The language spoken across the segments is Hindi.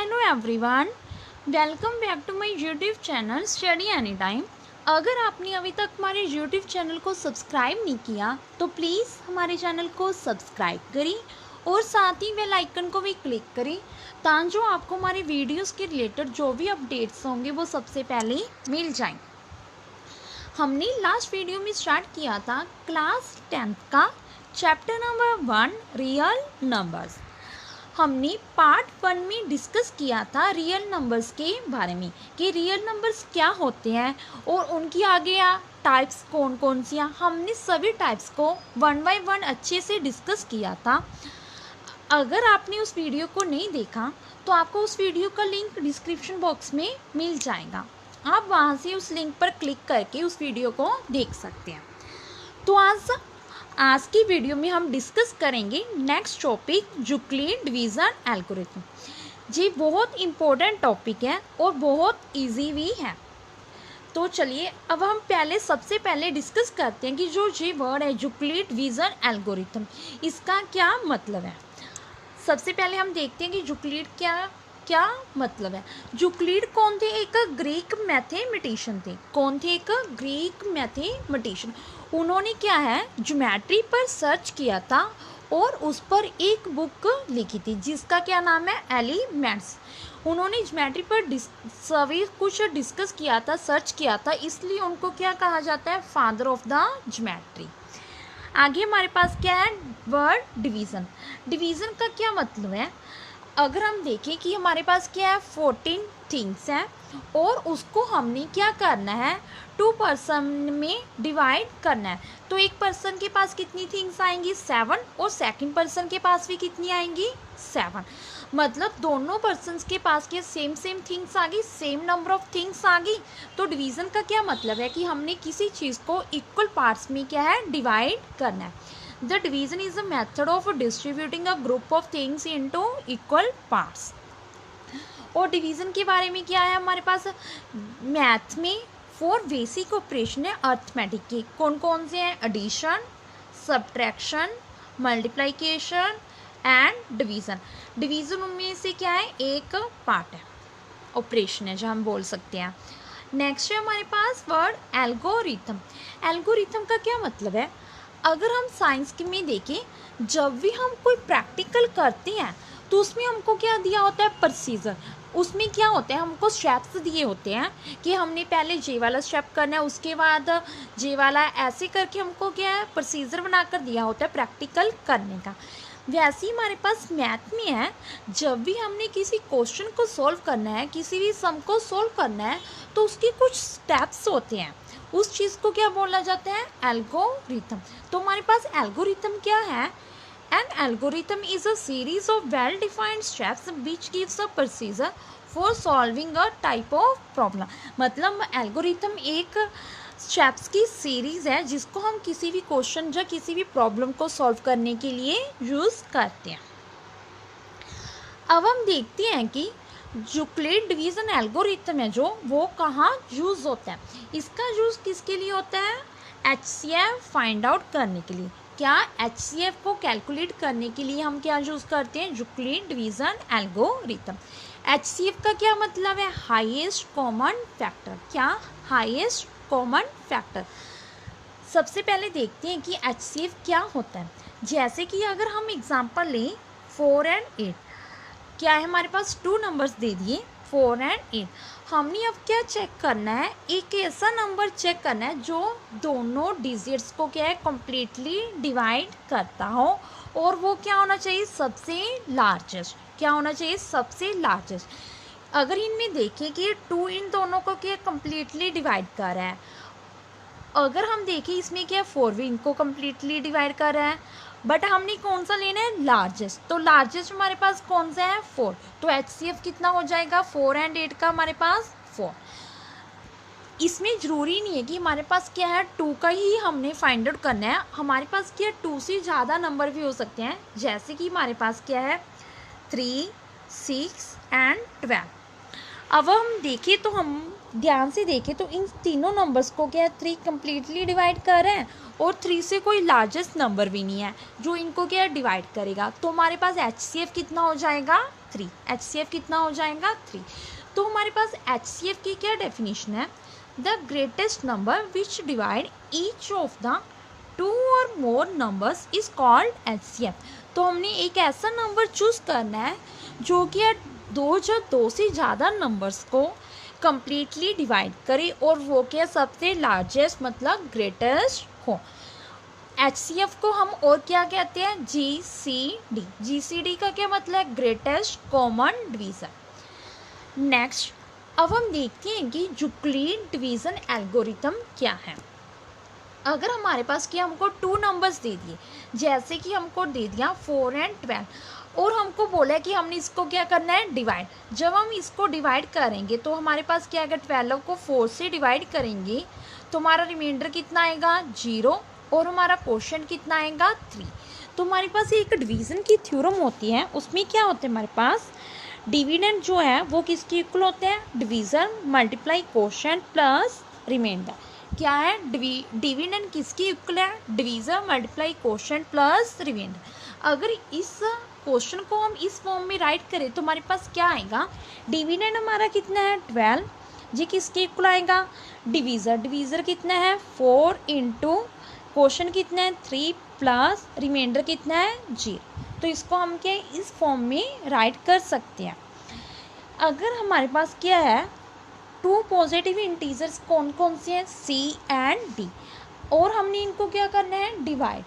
Hello everyone, welcome back to my YouTube channel study any time. अगर आपने अभी तक हमारे यूट्यूब चैनल को सब्सक्राइब नहीं किया तो प्लीज़ हमारे चैनल को सब्सक्राइब करें और साथ ही बेल आइकन को भी क्लिक करें ताकि जो आपको हमारे वीडियोस के रिलेटेड जो भी अपडेट्स होंगे वो सबसे पहले मिल जाएं। हमने लास्ट वीडियो में स्टार्ट किया था क्लास 10th का चैप्टर नंबर 1 रियल नंबर्स। हमने पार्ट 1 में डिस्कस किया था रियल नंबर्स के बारे में कि रियल नंबर्स क्या होते हैं और उनकी आगे टाइप्स कौन कौन सी हैं। हमने सभी टाइप्स को 1 बाय 1 अच्छे से डिस्कस किया था। अगर आपने उस वीडियो को नहीं देखा तो आपको उस वीडियो का लिंक डिस्क्रिप्शन बॉक्स में मिल जाएगा, आप वहाँ से उस लिंक पर क्लिक करके उस वीडियो को देख सकते हैं। तो आज की वीडियो में हम डिस्कस करेंगे next topic Euclid division algorithm. जी बहुत इम्पोर्टेंट टॉपिक है और बहुत इजी भी है। तो चलिए अब हम सबसे पहले डिस्कस करते हैं कि जो ये वर्ड है यूक्लिड डिवीज़न एल्गोरिथम, इसका क्या मतलब है। सबसे पहले हम देखते हैं कि यूक्लिड क्या मतलब है। यूक्लिड कौन थे? एक ग्रीक मैथमेटिशियन थे। कौन थे? एक ग्रीक मैथमेटिशियन। उन्होंने क्या है ज्योमेट्री पर सर्च किया था और उस पर एक बुक लिखी थी जिसका क्या नाम है एलिमेंट्स। उन्होंने ज्योमेट्री पर सभी कुछ डिस्कस किया था, सर्च किया था, इसलिए उनको क्या कहा जाता है? Father of the geometry. आगे हमारे पास क्या है वर्ड डिवीज़न। डिवीज़न का क्या मतलब है? अगर हम देखें कि हमारे पास क्या है 14 थिंग्स हैं और उसको हमने क्या करना है 2 पर्सन में डिवाइड करना है। तो एक पर्सन के पास कितनी थिंग्स आएंगी? 7 और सेकंड पर्सन के पास भी कितनी आएंगी? 7। मतलब दोनों पर्सन्स के पास क्या सेम थिंग्स आ गई, सेम नंबर ऑफ थिंग्स आ गई। तो डिवीज़न का क्या मतलब है कि हमने किसी चीज़ को इक्वल पार्ट्स में क्या है डिवाइड करना है। The division is a method of distributing a group of things into equal parts। और डिवीज़न के बारे में क्या है हमारे पास? मैथ में 4 बेसिक ऑपरेशन है अर्थमेटिक के। कौन कौन से हैं? Addition, subtraction, multiplication and division. Division उनमें से क्या है? एक पार्ट है, ऑपरेशन है जो हम बोल सकते हैं। नेक्स्ट है हमारे पास वर्ड एल्गोरिथम। एल्गोरिथम का क्या मतलब है? अगर हम साइंस में देखें, जब भी हम कोई प्रैक्टिकल करते हैं तो उसमें हमको क्या दिया होता है? प्रोसीजर। उसमें क्या होता है? हमको स्टेप्स दिए होते हैं कि हमने पहले जे वाला स्टेप करना है, उसके बाद जे वाला, ऐसे करके हमको क्या है प्रोसीजर बनाकर दिया होता है प्रैक्टिकल करने का। वैसे ही हमारे पास मैथ में है, जब भी हमने किसी क्वेश्चन को सॉल्व करना है, किसी भी सम को सॉल्व करना है, तो उसके कुछ स्टेप्स होते हैं, उस चीज़ को क्या बोला जाता है? एल्गोरिथम। तो हमारे पास एल्गोरिथम क्या है? An algorithm is a series of well defined steps which gives a procedure for solving a type of problem. मतलब एल्गोरिथम एक स्टेप्स की सीरीज है जिसको हम किसी भी क्वेश्चन या किसी भी प्रॉब्लम को सॉल्व करने के लिए यूज़ करते हैं। अब हम देखते हैं कि यूक्लिड डिवीज़न एल्गोरिथम है जो वो कहाँ यूज़ होता है। इसका यूज़ किसके लिए होता है? HCF फाइंड आउट करने के लिए। क्या HCF को कैलकुलेट करने के लिए हम क्या यूज़ करते हैं? Euclid division algorithm. HCF का क्या मतलब है? Highest common factor. क्या? Highest common factor. सबसे पहले देखते हैं कि HCF क्या होता है। जैसे कि अगर हम एग्जांपल लें 4 और 8, क्या है हमारे पास 2 नंबर्स दे दिए 4 और 8। हमने अब क्या चेक करना है? एक ऐसा नंबर चेक करना है जो दोनों डिजिट्स को क्या है कम्प्लीटली डिवाइड करता हो और वो क्या होना चाहिए? सबसे लार्जेस्ट। क्या होना चाहिए? सबसे लार्जेस्ट। अगर इनमें देखें कि 2 इन दोनों को क्या कम्प्लीटली डिवाइड कर रहा है, अगर हम देखें इसमें क्या 4 भी इनको कम्प्लीटली डिवाइड कर रहा है, बट हमने कौन सा लेना है? लार्जेस्ट। तो लार्जेस्ट हमारे पास कौन सा है? 4। तो HCF कितना हो जाएगा? 4 और 8 का हमारे पास 4। इसमें ज़रूरी नहीं है कि हमारे पास क्या है 2 का ही हमने फाइंड आउट करना है। हमारे पास क्या 2 से ज़्यादा नंबर भी हो सकते हैं, जैसे कि हमारे पास क्या है 3, 6 एंड 12। अब हम देखें तो हम ध्यान से देखें तो इन तीनों नंबर्स को क्या 3 कम्प्लीटली डिवाइड कर रहे हैं और 3 से कोई लार्जेस्ट नंबर भी नहीं है जो इनको क्या डिवाइड करेगा। तो हमारे पास HCF कितना हो जाएगा 3। HCF कितना हो जाएगा 3। तो हमारे पास HCF की क्या डेफिनेशन है, the greatest number which divide each of the 2 और मोर नंबर्स इज कॉल्ड HCF। तो हमने एक ऐसा नंबर चूज़ करना है जो कि दो से ज़्यादा नंबर्स को कंप्लीटली डिवाइड करे और वो क्या सबसे लार्जेस्ट मतलब ग्रेटेस्ट हो। HCF को हम और क्या कहते हैं GCD। GCD का क्या मतलब है, ग्रेटेस्ट कॉमन डिवीज़न। नेक्स्ट अब हम देखते हैं कि यूक्लिड डिवीज़न एल्गोरिथम क्या है। अगर हमारे पास क्या हमको 2 नंबर्स दे दिए, जैसे कि हमको दे दिया 4 और 12 और हमको बोला है कि हमने इसको क्या करना है डिवाइड। जब हम इसको डिवाइड करेंगे तो हमारे पास क्या आएगा, 12 को 4 से डिवाइड करेंगे तो हमारा रिमाइंडर कितना आएगा 0 और हमारा क्वोशंट कितना आएगा 3। तो हमारे पास एक डिवीज़न की थ्योरम होती है, उसमें क्या होता है हमारे पास डिविडेंड जो है वो किसके इक्वल होते हैं, division multiply quotient plus remainder. क्या है डिविडेंड किसकी इक्वल है, division multiply quotient plus remainder. अगर इस क्वेश्चन को हम इस फॉर्म में राइट करें तो हमारे पास क्या आएगा, डिविडेंड हमारा कितना है 12 जी किसके इक्वल आएगा, डिवीज़र कितना है 4 इंटू क्वेश्चन कितना है 3 प्लस रिमाइंडर कितना है 0। तो इसको हम क्या इस फॉर्म में राइट कर सकते हैं। अगर हमारे पास क्या है 2 पॉजिटिव इंटीजर्स कौन कौन से हैं, C एंड D, और हमने इनको क्या करना है डिवाइड,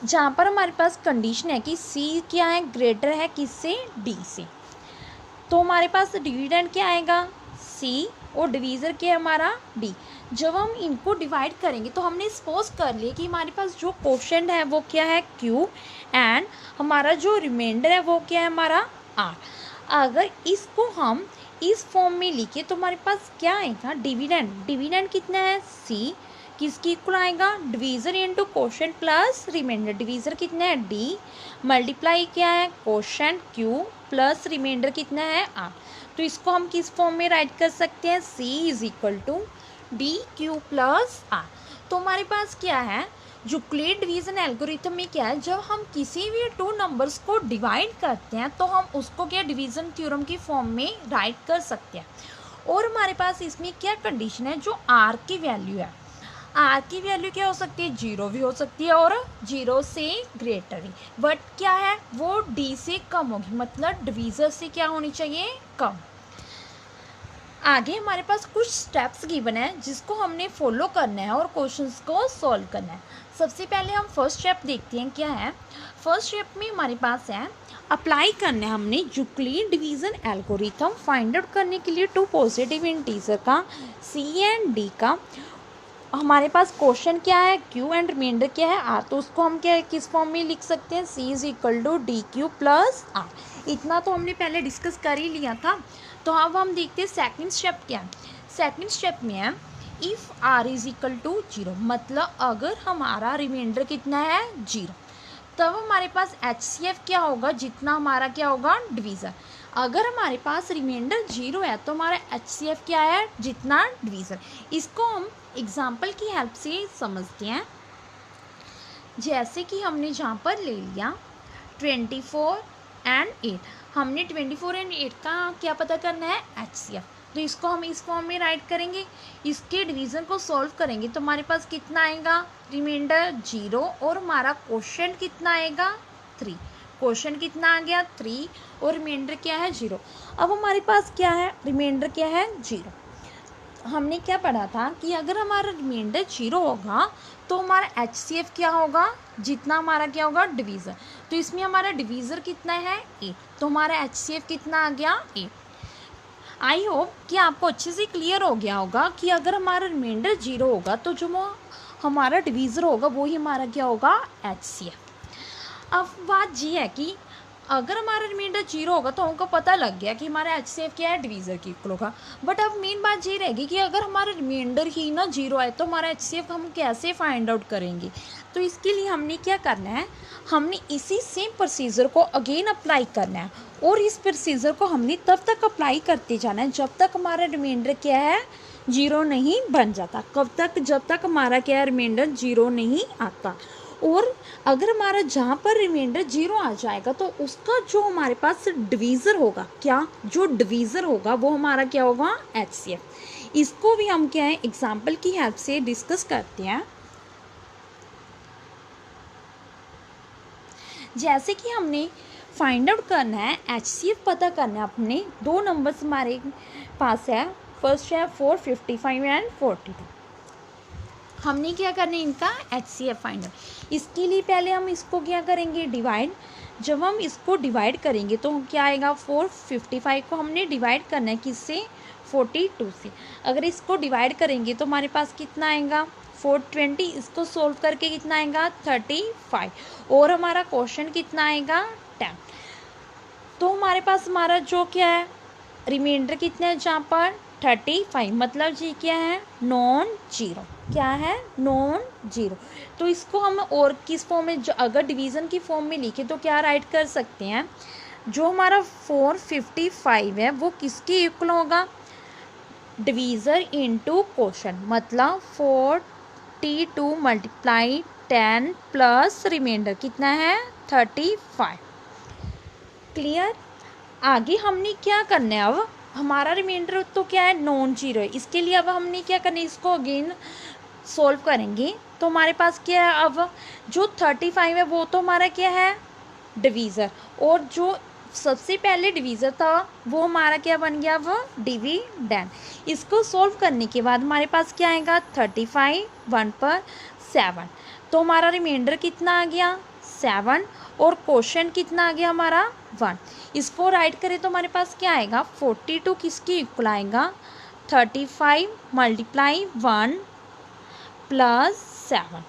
जहाँ पर हमारे पास कंडीशन है कि C क्या है ग्रेटर है किससे, D से। तो हमारे पास डिविडेंड क्या आएगा C और डिवीज़र क्या है हमारा D। जब हम इनको डिवाइड करेंगे तो हमने सपोज कर लिया कि हमारे पास जो क्वोशंट है वो क्या है Q एंड हमारा जो रिमाइंडर है वो क्या है हमारा R। अगर इसको हम इस फॉर्म में लिखे तो हमारे पास क्या आएगा, डिविडेंड कितना है C किसकी इक्वल आएगा, divisor into quotient plus remainder. Divisor कितना है D मल्टीप्लाई क्या है क्वोशंट Q प्लस रिमाइंडर कितना है R। तो इसको हम किस फॉर्म में राइट कर सकते हैं, C is equal to DQ plus R। तो हमारे पास क्या है यूक्लिड डिवीज़न एल्गोरिथम में क्या है, जब हम किसी भी 2 नंबर्स को डिवाइड करते हैं तो हम उसको क्या डिवीज़न थ्योरम की फॉर्म में राइट कर सकते हैं। और हमारे पास इसमें क्या कंडीशन है, जो R की वैल्यू है, R की वैल्यू क्या हो सकती है 0 भी हो सकती है और 0 से ग्रेटर भी, बट क्या है वो D से कम होगी, मतलब डिवीज़र से क्या होनी चाहिए कम। आगे हमारे पास कुछ स्टेप्स गिवन है जिसको हमने फॉलो करना है और क्वेश्चंस को सॉल्व करना है। सबसे पहले हम फर्स्ट स्टेप देखते हैं क्या है। फर्स्ट स्टेप में हमारे पास है अप्लाई करना है हमने Euclid division algorithm find out करने के लिए 2 पॉजिटिव इंटीजर का C एंड D का। हमारे पास क्वेश्चन क्या है Q एंड रिमाइंडर क्या है R। तो उसको हम क्या किस फॉर्म में लिख सकते हैं, C is equal to DQ plus R। इतना तो हमने पहले डिस्कस कर ही लिया था। तो अब हम देखते हैं सेकंड स्टेप क्या है। सेकंड स्टेप में है if R is equal to 0, मतलब अगर हमारा रिमाइंडर कितना है 0, तब हमारे पास HCF क्या होगा, जितना हमारा क्या होगा डिवीज़र। अगर हमारे पास रिमाइंडर 0 है तो हमारा HCF क्या है, जितना डिवीज़र। इसको हम एग्जाम्पल की हेल्प से समझते हैं। जैसे कि हमने जहाँ पर ले लिया 24 एंड 8, हमने 24 एंड 8 का क्या पता करना है HCF। तो इसको हम इस फॉर्म में राइट करेंगे, इसके डिवीज़न को सॉल्व करेंगे तो हमारे पास कितना आएगा, रिमाइंडर 0 और हमारा क्वोशंट कितना आएगा 3। क्वोशंट कितना आ गया 3 और रिमाइंडर क्या है 0। अब हमारे पास क्या है, रिमाइंडर क्या है 0। हमने क्या पढ़ा था कि अगर हमारा रिमाइंडर 0 होगा तो हमारा HCF क्या होगा, जितना हमारा क्या होगा डिवीज़र। तो इसमें हमारा डिवीज़र कितना है 8, तो हमारा HCF कितना आ गया 8। आई होप कि आपको अच्छे से क्लियर हो गया होगा कि अगर हमारा रिमाइंडर 0 होगा तो जो हमारा डिवीज़र होगा वो ही हमारा क्या होगा HCF। अब बात ये है कि अगर हमारा रिमाइंडर 0 होगा तो हमको पता लग गया कि हमारा HCF क्या है, डिवीज़र की इक्वल होगा। बट अब मेन बात ये रहेगी कि अगर हमारा रिमाइंडर ही ना 0 है तो हमारा HCF हम कैसे फाइंड आउट करेंगे। तो इसके लिए हमने क्या करना है, हमने इसी सेम प्रोसीजर को अगेन अप्लाई करना है और इस प्रोसीजर को हमने तब तक अप्लाई करते जाना है जब तक हमारा रिमाइंडर क्या है जीरो नहीं बन जाता। कब तक? जब तक हमारा क्या है, रिमाइंडर जीरो नहीं आता। और अगर हमारा जहाँ पर रिमाइंडर जीरो आ जाएगा तो उसका जो हमारे पास डिवीज़र होगा, क्या जो डिवीज़र होगा वो हमारा क्या होगा, HCF। इसको भी हम क्या है एग्जाम्पल की हेल्प से डिस्कस करते हैं। जैसे कि हमने फाइंड आउट करना है, HCF पता करना है अपने। दो नंबर्स हमारे पास है, फर्स्ट है 455 एंड 42। हमने क्या करना है, इनका HCF फाइंड आउट। इसके लिए पहले हम इसको क्या करेंगे, डिवाइड। जब हम इसको डिवाइड करेंगे तो क्या आएगा, 455 को हमने डिवाइड करना है किससे, 42 से। अगर इसको डिवाइड करेंगे तो हमारे पास कितना आएगा, 420। इसको सोल्व करके कितना आएगा, 35। और हमारा क्वेश्चन कितना आएगा, 10। तो हमारे पास हमारा जो क्या है रिमाइंडर कितना है जहाँ पर, 35। मतलब जी क्या है, नॉन जीरो। क्या है, नॉन जीरो। तो इसको हम और किस फॉर्म में, जो अगर डिवीज़न की फॉर्म में लिखे तो क्या राइट कर सकते हैं, जो हमारा 455 है वो किसके इक्वल होगा, डिवीज़र इनटू क्वोशंट। मतलब 42 मल्टीप्लाई 10 प्लस रिमाइंडर कितना है, 35। क्लियर। आगे हमने क्या करना है, अब हमारा रिमाइंडर तो क्या है, नॉन जीरो है। इसके लिए अब हमने क्या करना है, इसको अगेन सोल्व करेंगे तो हमारे पास क्या है, अब जो 35 है वो तो हमारा क्या है, डिवीज़र। और जो सबसे पहले डिवीज़र था वो हमारा क्या बन गया, वो डिविडेंड। इसको सोल्व करने के बाद हमारे पास क्या आएगा, 35, 1 पर 7। तो हमारा रिमाइंडर कितना आ गया, 7। और क्वेश्चन कितना आ गया हमारा, 1। इसको राइट करें तो हमारे पास क्या आएगा, 42 किसके इक्वल आएगा, 35 मल्टीप्लाई 1 प्लस 7।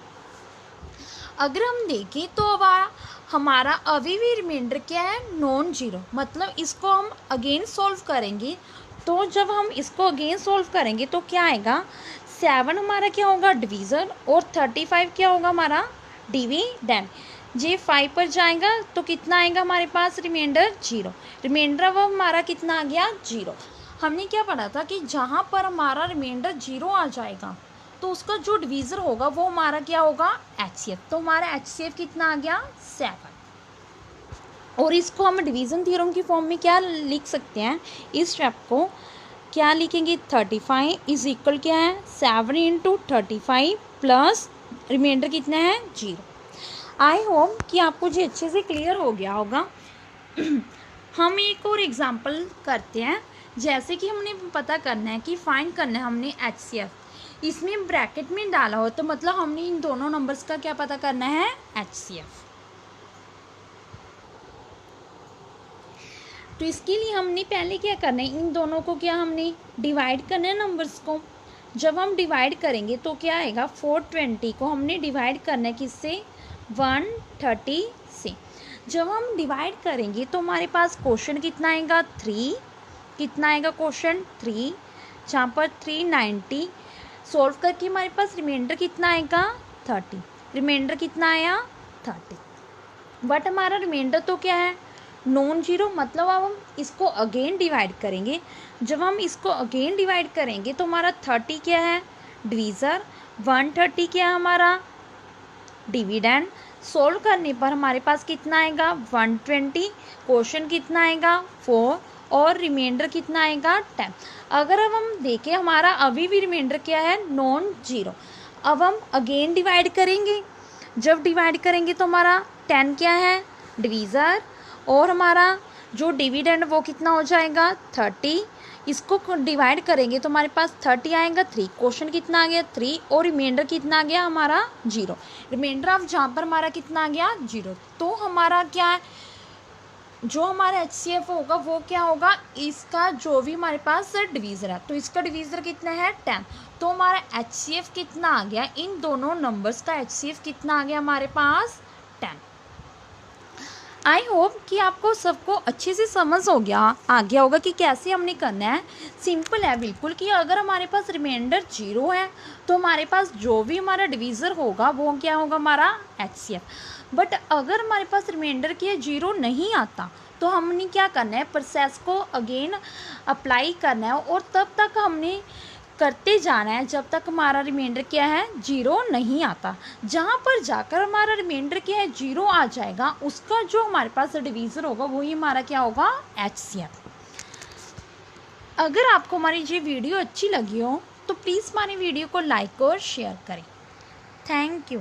अगर हम देखें तो अब हमारा अभी भी रिमाइंडर क्या है, नॉन जीरो। मतलब इसको हम अगेन सोल्व करेंगे तो जब हम इसको अगेन सोल्व करेंगे तो क्या आएगा, 7 हमारा क्या होगा, डिवीज़र। और 35 क्या होगा हमारा, डिविडेंड। जे 5 पर जाएगा तो कितना आएगा हमारे पास, रिमाइंडर जीरो। रिमाइंडर अब हमारा कितना आ गया, जीरो। हमने क्या पढ़ा था कि जहाँ पर हमारा रिमाइंडर जीरो आ जाएगा तो उसका जो डिवीज़र होगा वो हमारा क्या होगा, HCF। तो हमारा HCF कितना आ गया, 7। और इसको हम डिवीज़न थ्योरम की फॉर्म में क्या लिख सकते हैं, इस स्टेप को क्या लिखेंगे, 35 इज इक्वल क्या है, 7 इंटू 35 प्लस रिमाइंडर कितना है, जीरो। आई होप कि आपको जो अच्छे से क्लियर हो गया होगा। हम एक और एग्जांपल करते हैं। जैसे कि हमने पता करना है कि फाइंड करना है हमने HCF, इसमें ब्रैकेट में डाला हो तो मतलब हमने इन दोनों नंबर्स का क्या पता करना है, HCF। तो इसके लिए हमने पहले क्या करना है, इन दोनों को क्या हमने डिवाइड करना है नंबर्स को। जब हम डिवाइड करेंगे तो क्या आएगा, 420 को हमने डिवाइड करना है किससे, 130 से। जब हम डिवाइड करेंगे तो हमारे पास क्वेश्चन कितना आएगा, 3। कितना आएगा क्वेश्चन, 3। जहाँ पर 390 सोल्व करके हमारे पास रिमाइंडर कितना आएगा, 30। रिमाइंडर कितना आया, 30। बट हमारा रिमाइंडर तो क्या है, नॉन जीरो। मतलब अब हम इसको अगेन डिवाइड करेंगे। जब हम इसको अगेन डिवाइड करेंगे तो हमारा 30 क्या है, डिवीज़र। 130 क्या है हमारा, डिविडेंड। सोल्व करने पर हमारे पास कितना आएगा, 120। क्वेश्चन कितना आएगा, 4। और रिमाइंडर कितना आएगा, 10। अगर अब हम देखें हमारा अभी भी रिमाइंडर क्या है, नॉन जीरो। अब हम अगेन डिवाइड करेंगे। जब डिवाइड करेंगे तो हमारा 10 क्या है, डिवीज़र। और हमारा जो डिविडेंड वो कितना हो जाएगा, 30। इसको डिवाइड करेंगे तो हमारे पास 30 आएगा, 3। क्वेश्चन कितना आ गया, 3। और रिमाइंडर कितना आ गया हमारा, जीरो। रिमाइंडर ऑफ जहाँ पर हमारा कितना आ गया, जीरो। तो हमारा क्या है, जो हमारा HCF होगा वो क्या होगा, इसका जो भी हमारे पास डिवीज़र है तो इसका डिवीज़र कितना है, 10। तो हमारा HCF कितना आ गया, इन दोनों नंबर्स का HCF कितना आ गया हमारे पास, 10। आई होप कि आपको सबको अच्छे से समझ आ गया होगा कि कैसे हमने करना है। सिंपल है बिल्कुल, कि अगर हमारे पास रिमाइंडर जीरो है तो हमारे पास जो भी हमारा डिवीज़र होगा वो क्या होगा, हमारा HCF। बट अगर हमारे पास रिमाइंडर की जीरो नहीं आता तो हमने क्या करना है, प्रोसेस को अगेन अप्लाई करना है। और तब तक हमने करते जाना है जब तक हमारा रिमाइंडर क्या है, 0 नहीं आता। जहाँ पर जाकर हमारा रिमाइंडर क्या है, 0 आ जाएगा, उसका जो हमारे पास डिवीज़र होगा वही हमारा क्या होगा, HCF। अगर आपको हमारी ये वीडियो अच्छी लगी हो तो प्लीज़ हमारी वीडियो को लाइक और शेयर करें। Thank you.